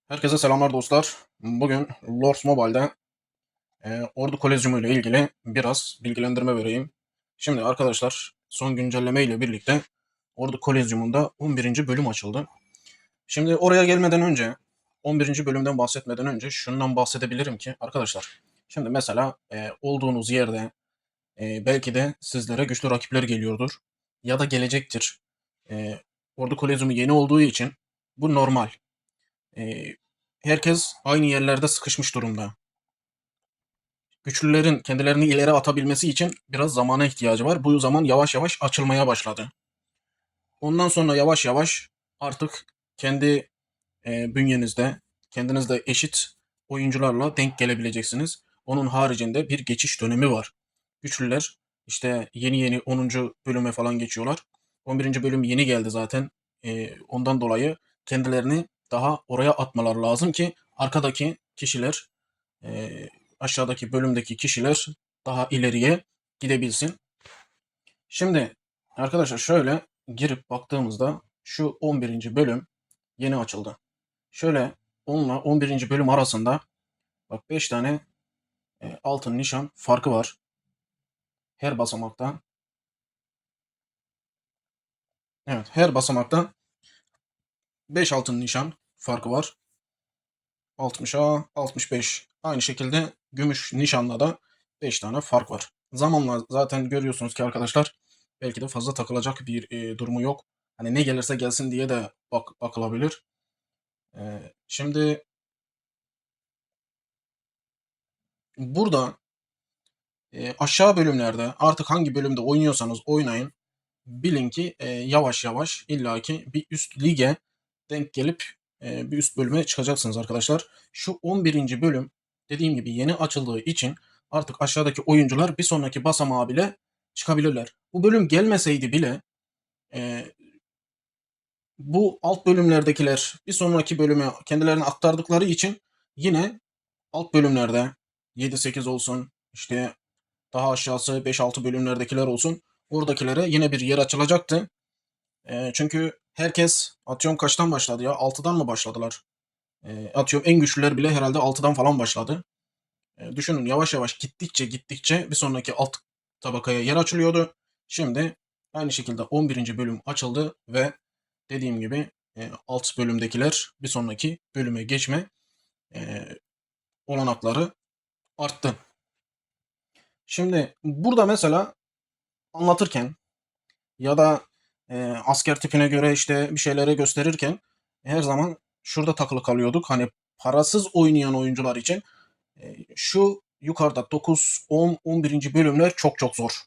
Herkese selamlar dostlar. Bugün Lords Mobile'de Ordu Kolezyumu ile ilgili biraz bilgilendirme vereyim. Şimdi arkadaşlar son güncelleme ile birlikte Ordu Kolezyumu'nda 11. bölüm açıldı. Şimdi oraya gelmeden önce 11. bölümden bahsetmeden önce şundan bahsedebilirim ki arkadaşlar. Şimdi mesela olduğunuz yerde belki de sizlere güçlü rakipler geliyordur ya da gelecektir. Ordu Kolezyumu yeni olduğu için bu normal. E, Herkes aynı yerlerde sıkışmış durumda. Güçlülerin kendilerini ileri atabilmesi için biraz zamana ihtiyacı var. Bu zaman yavaş yavaş açılmaya başladı. Ondan sonra yavaş yavaş artık kendi bünyenizde, kendinizde eşit oyuncularla denk gelebileceksiniz. Onun haricinde bir geçiş dönemi var. Güçlüler işte yeni 10. bölüme falan geçiyorlar. 11. bölüm yeni geldi zaten. Ondan dolayı kendilerini daha oraya atmaları lazım ki arkadaki kişiler, e, aşağıdaki bölümdeki kişiler daha ileriye gidebilsin. Şimdi arkadaşlar şöyle girip baktığımızda şu 11. bölüm yeni açıldı. Şöyle onunla 11. bölüm arasında bak 5 tane altın nişan farkı var her basamakta. Evet, her basamakta 5 altın nişan farkı var. 60'a 65. Aynı şekilde gümüş nişanla da 5 tane fark var. Zamanla zaten görüyorsunuz ki arkadaşlar belki de fazla takılacak bir durumu yok. Hani ne gelirse gelsin diye de bakılabilir. Şimdi burada aşağı bölümlerde artık hangi bölümde oynuyorsanız oynayın. Bilin ki yavaş yavaş illaki bir üst lige denk gelip bir üst bölüme çıkacaksınız arkadaşlar. Şu 11. bölüm dediğim gibi yeni açıldığı için artık aşağıdaki oyuncular bir sonraki basamağa bile çıkabilirler. Bu bölüm gelmeseydi bile e, bu alt bölümlerdekiler bir sonraki bölüme kendilerini aktardıkları için yine alt bölümlerde 7-8 olsun işte daha aşağısı 5-6 bölümlerdekiler olsun oradakilere yine bir yer açılacaktı. Çünkü herkes atıyorum kaçtan başladı ya? 6'dan mı başladılar? Atıyorum en güçlüler bile herhalde 6'dan falan başladı. Düşünün yavaş yavaş gittikçe bir sonraki alt tabakaya yer açılıyordu. Şimdi aynı şekilde 11. bölüm açıldı ve dediğim gibi alt bölümdekiler bir sonraki bölüme geçme e, olanakları arttı. Şimdi burada mesela anlatırken ya da asker tipine göre işte bir şeylere gösterirken her zaman şurada takılı kalıyorduk. Hani parasız oynayan oyuncular için şu yukarıda 9, 10, 11. bölümler çok zor.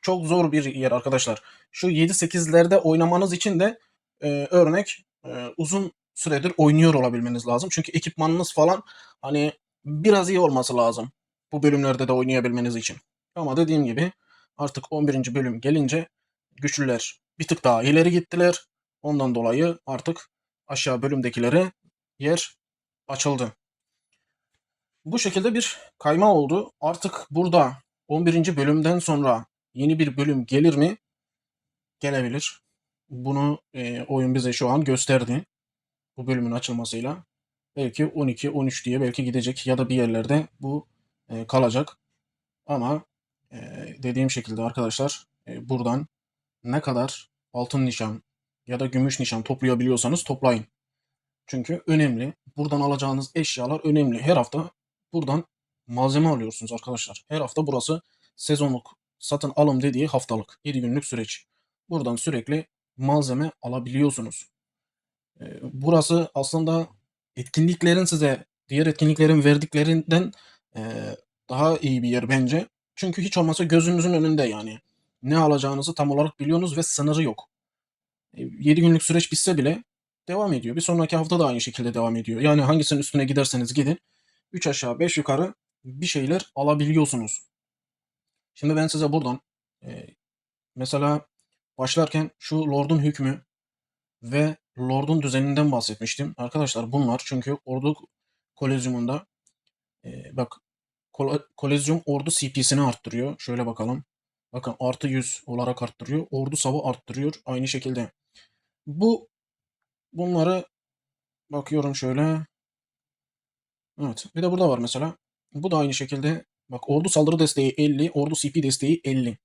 Çok zor bir yer arkadaşlar. Şu 7-8'lerde oynamanız için de örnek uzun süredir oynuyor olabilmeniz lazım. Çünkü ekipmanınız falan hani biraz iyi olması lazım. Bu bölümlerde de oynayabilmeniz için. Ama dediğim gibi artık 11. bölüm gelince güçlüler bir tık daha ileri gittiler. Ondan dolayı artık aşağı bölümdekilere yer açıldı. Bu şekilde bir kayma oldu. Artık burada 11. bölümden sonra yeni bir bölüm gelir mi? Gelebilir. Bunu oyun bize şu an gösterdi. Bu bölümün açılmasıyla. Belki 12, 13 diye belki gidecek ya da bir yerlerde bu kalacak. Ama e, dediğim şekilde arkadaşlar buradan ne kadar altın nişan ya da gümüş nişan toplayabiliyorsanız toplayın. Çünkü önemli. Buradan alacağınız eşyalar önemli. Her hafta buradan malzeme alıyorsunuz arkadaşlar. Her hafta burası sezonluk satın alım dediği haftalık 7 günlük süreç. Buradan sürekli malzeme alabiliyorsunuz. Burası aslında etkinliklerin size diğer etkinliklerin verdiklerinden e, daha iyi bir yer bence. Çünkü hiç olmazsa gözünüzün önünde yani. Ne alacağınızı tam olarak biliyorsunuz ve sınırı yok. 7 günlük süreç bitse bile devam ediyor. Bir sonraki hafta da aynı şekilde devam ediyor. Yani hangisinin üstüne giderseniz gidin 3 aşağı 5 yukarı bir şeyler alabiliyorsunuz. Şimdi ben size buradan e, mesela başlarken şu Lord'un hükmü ve Lord'un düzeninden bahsetmiştim. Arkadaşlar bunlar çünkü Ordu Kolezyumunda bak Kolezyum Ordu CP'sini arttırıyor. Şöyle bakalım. Bakın artı 100 olarak arttırıyor. Ordu savı arttırıyor. Aynı şekilde. Bunları Bakıyorum şöyle. Evet. Bir de burada var mesela. Bu da aynı şekilde. Bak, ordu saldırı desteği 50, ordu CP desteği 50.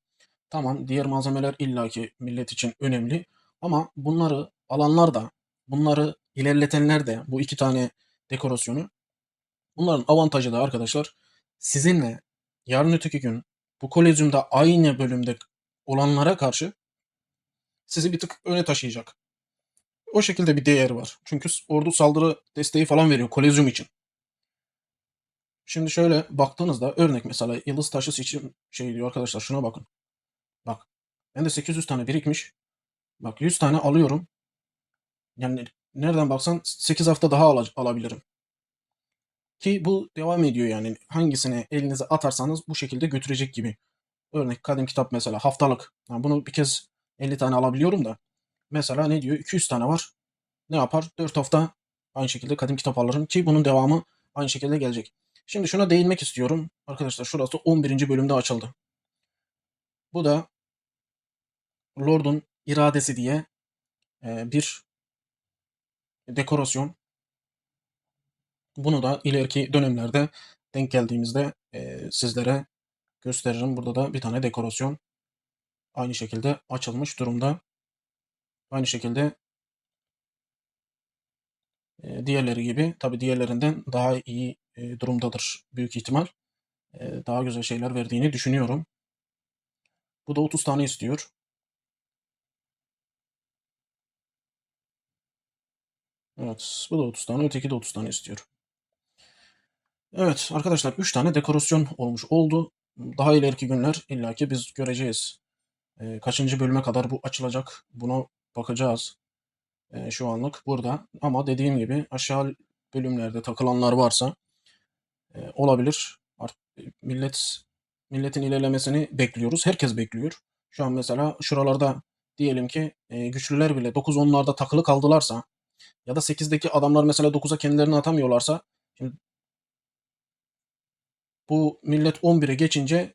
Tamam, diğer malzemeler illaki millet için önemli. Ama bunları alanlar da, bunları ilerletenler de, bu iki tane dekorasyonu, bunların avantajı da arkadaşlar, sizinle yarın öteki gün bu kolezyumda aynı bölümde olanlara karşı sizi bir tık öne taşıyacak. O şekilde bir değeri var. Çünkü ordu saldırı desteği falan veriyor kolezyum için. Şimdi şöyle baktığınızda örnek mesela yıldız taşı seçim şey diyor arkadaşlar, şuna bakın. Bak, bende 800 tane birikmiş. Bak, 100 tane alıyorum. Yani nereden baksan 8 hafta daha alabilirim. Ki bu devam ediyor yani. Hangisini elinize atarsanız bu şekilde götürecek gibi. Örnek kadim kitap mesela haftalık. Yani bunu bir kez 50 tane alabiliyorum da. Mesela ne diyor? 200 tane var. Ne yapar? 4 hafta aynı şekilde kadim kitap alırım ki bunun devamı aynı şekilde gelecek. Şimdi şuna değinmek istiyorum. Arkadaşlar şurası 11. bölümde açıldı. Bu da Lord'un iradesi diye bir dekorasyon. Bunu da ileriki dönemlerde denk geldiğimizde sizlere gösteririm. Burada da bir tane dekorasyon aynı şekilde açılmış durumda. Aynı şekilde diğerleri gibi, tabii diğerlerinden daha iyi durumdadır büyük ihtimal. Daha güzel şeyler verdiğini düşünüyorum. Bu da 30 tane istiyor. Evet, bu da 30 tane, öteki de 30 tane istiyor. Evet arkadaşlar, 3 tane dekorasyon olmuş oldu. Daha ileriki günler illaki biz göreceğiz. Kaçıncı bölüme kadar bu açılacak, buna bakacağız. Şu anlık burada. Ama dediğim gibi aşağı bölümlerde takılanlar varsa olabilir. Artık milletin ilerlemesini bekliyoruz. Herkes bekliyor. Şu an mesela şuralarda diyelim ki güçlüler bile 9-10'larda takılı kaldılarsa ya da 8'deki adamlar mesela 9'a kendilerini atamıyorlarsa, şimdi bu millet 11'e geçince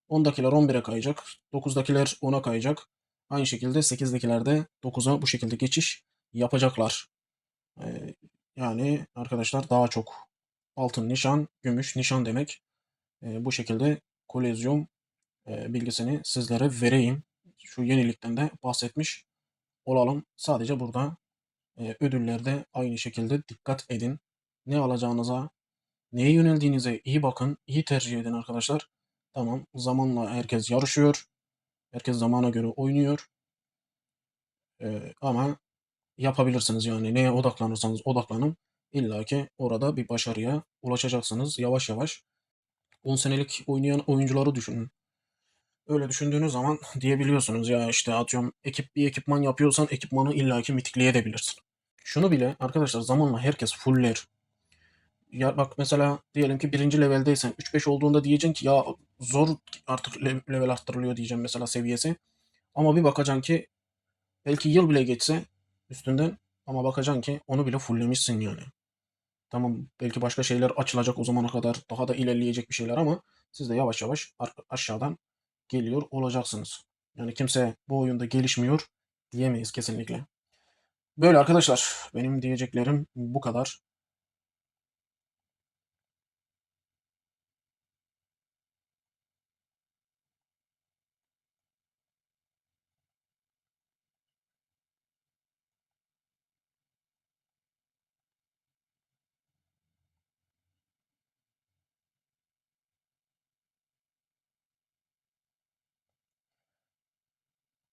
10'dakiler 11'e kayacak. 9'dakiler 10'a kayacak. Aynı şekilde 8'dekiler de 9'a bu şekilde geçiş yapacaklar. Ee, Yani arkadaşlar daha çok altın nişan, gümüş nişan demek. Bu şekilde kolezyum bilgisini sizlere vereyim. Şu yenilikten de bahsetmiş olalım. Sadece burada ödüllerde aynı şekilde dikkat edin. Ne alacağınıza, neye yöneldiğinize iyi bakın, iyi tercih edin arkadaşlar. Tamam, zamanla herkes yarışıyor. Herkes zamana göre oynuyor. Ama yapabilirsiniz yani. Neye odaklanırsanız odaklanın. İlla ki orada bir başarıya ulaşacaksınız yavaş yavaş. 10 senelik oynayan oyuncuları düşünün. Öyle düşündüğünüz zaman diyebiliyorsunuz ya, işte atıyorum bir ekipman yapıyorsan ekipmanı illaki mitikleyebilirsin. Şunu bile arkadaşlar zamanla herkes fuller. Ya bak mesela diyelim ki birinci leveldeysen 3-5 olduğunda diyeceksin ki ya zor artık level arttırılıyor diyeceğim mesela seviyesi. Ama bir bakacaksın ki belki yıl bile geçse üstünden, ama bakacaksın ki onu bile fulllemişsin yani. Tamam, belki başka şeyler açılacak o zamana kadar, daha da ilerleyecek bir şeyler, ama siz de yavaş yavaş aşağıdan geliyor olacaksınız. Yani kimse bu oyunda gelişmiyor diyemeyiz kesinlikle. Böyle arkadaşlar, benim diyeceklerim bu kadar.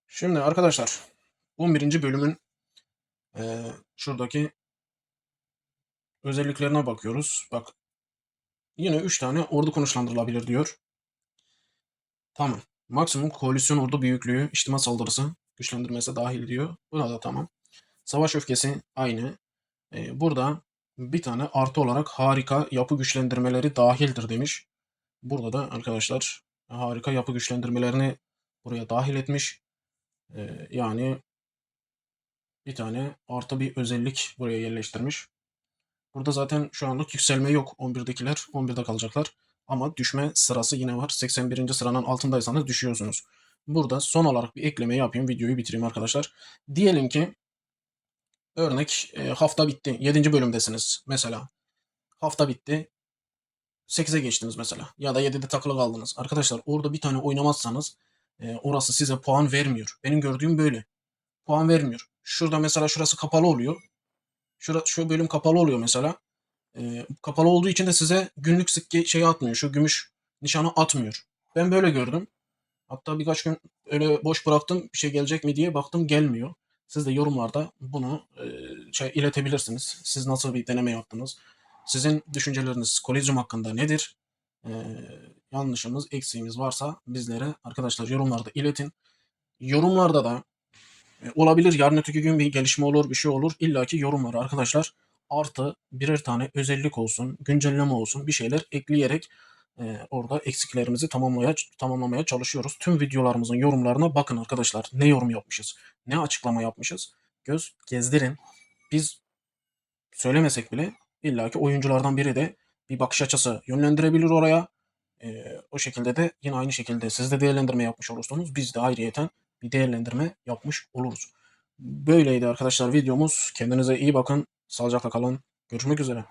Şimdi arkadaşlar 11. bölümün şuradaki özelliklerine bakıyoruz. Bak, yine 3 tane ordu konuşlandırılabilir diyor. Tamam. Maksimum koalisyon ordu büyüklüğü, içtima saldırısı, güçlendirmesi dahil diyor. Buna da tamam. Savaş öfkesi aynı. Burada bir tane artı olarak harika yapı güçlendirmeleri dahildir demiş. Burada da arkadaşlar harika yapı güçlendirmelerini buraya dahil etmiş. Yani bir tane artı bir özellik buraya yerleştirmiş. Burada zaten şu anlık yükselme yok. 11'dekiler 11'de kalacaklar. Ama düşme sırası yine var. 81. sıranın altındaysanız düşüyorsunuz. Burada son olarak bir ekleme yapayım. Videoyu bitireyim arkadaşlar. Diyelim ki Örnek hafta bitti. 7. bölümdesiniz mesela. Hafta bitti. 8'e geçtiniz mesela. Ya da 7'de takılı kaldınız. Arkadaşlar orada bir tane oynamazsanız orası size puan vermiyor. Benim gördüğüm böyle. Puan vermiyor. Şurada mesela şurası kapalı oluyor. Şu bölüm kapalı oluyor mesela. Kapalı olduğu için de size günlük sikke şeyi atmıyor. Şu gümüş nişanı atmıyor. Ben böyle gördüm. Hatta birkaç gün öyle boş bıraktım bir şey gelecek mi diye baktım gelmiyor. Siz de yorumlarda bunu iletebilirsiniz. Siz nasıl bir deneme yaptınız? Sizin düşünceleriniz Kolezyum hakkında nedir? E, Yanlışımız, eksiğimiz varsa bizlere arkadaşlar yorumlarda iletin. Yorumlarda da olabilir yarın öteki gün bir gelişme olur, bir şey olur. İlla ki yorum var arkadaşlar. Artı birer tane özellik olsun, güncelleme olsun bir şeyler ekleyerek orada eksiklerimizi tamamlamaya çalışıyoruz. Tüm videolarımızın yorumlarına bakın arkadaşlar. Ne yorum yapmışız, ne açıklama yapmışız. Göz gezdirin. Biz söylemesek bile illaki oyunculardan biri de bir bakış açısı yönlendirebilir oraya. O şekilde de yine aynı şekilde siz de değerlendirme yapmış olursunuz. Biz de ayrıyeten bir değerlendirme yapmış oluruz. Böyleydi arkadaşlar videomuz. Kendinize iyi bakın. Sağlıcakla kalın. Görüşmek üzere.